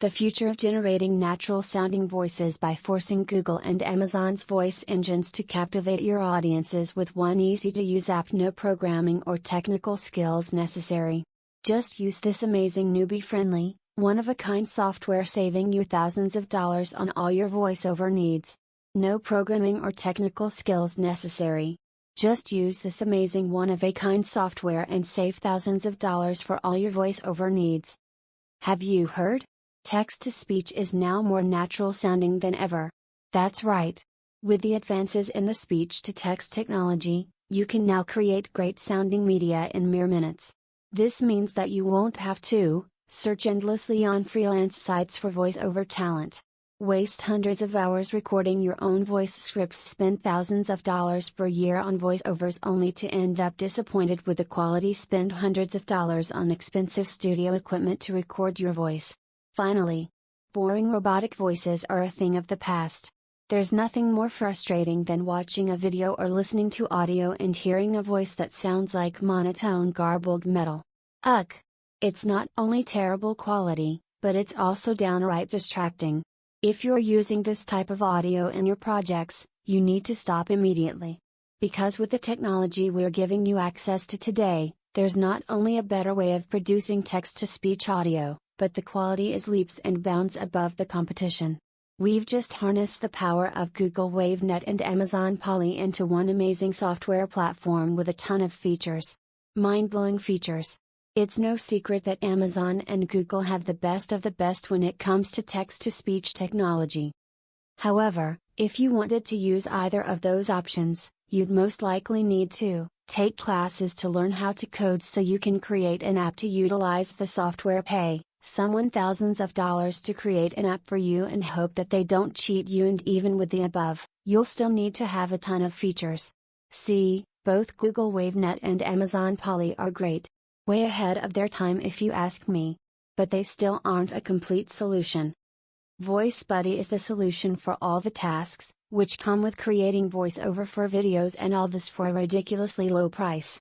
The future of generating natural sounding voices by forcing Google and Amazon's voice engines to captivate your audiences with one easy to use app, no programming or technical skills necessary. Just use this amazing newbie friendly, one of a kind software, saving you thousands of dollars on all your voiceover needs. No programming or technical skills necessary. Just use this amazing one of a kind software and save thousands of dollars for all your voiceover needs. Have you heard? Text-to-speech is now more natural sounding than ever. That's right. With the advances in the speech-to-text technology, you can now create great sounding media in mere minutes. This means that you won't have to search endlessly on freelance sites for voiceover talent. Waste hundreds of hours recording your own voice scripts, spend thousands of dollars per year on voiceovers only to end up disappointed with the quality, spend hundreds of dollars on expensive studio equipment to record your voice. Finally, boring robotic voices are a thing of the past. There's nothing more frustrating than watching a video or listening to audio and hearing a voice that sounds like monotone garbled metal. Ugh! It's not only terrible quality, but it's also downright distracting. If you're using this type of audio in your projects, you need to stop immediately. Because with the technology we're giving you access to today, there's not only a better way of producing text-to-speech audio, but the quality is leaps and bounds above the competition. We've just harnessed the power of Google WaveNet and Amazon Polly into one amazing software platform with a ton of features. Mind-blowing features. It's no secret that Amazon and Google have the best of the best when it comes to text-to-speech technology. However, if you wanted to use either of those options, you'd most likely need to take classes to learn how to code so you can create an app to utilize the software, pay someone thousands of dollars to create an app for you and hope that they don't cheat you, and even with the above, you'll still need to have a ton of features. See, both Google WaveNet and Amazon Polly are great. Way ahead of their time if you ask me. But they still aren't a complete solution. Voice Buddy is the solution for all the tasks, which come with creating voiceover for videos, and all this for a ridiculously low price.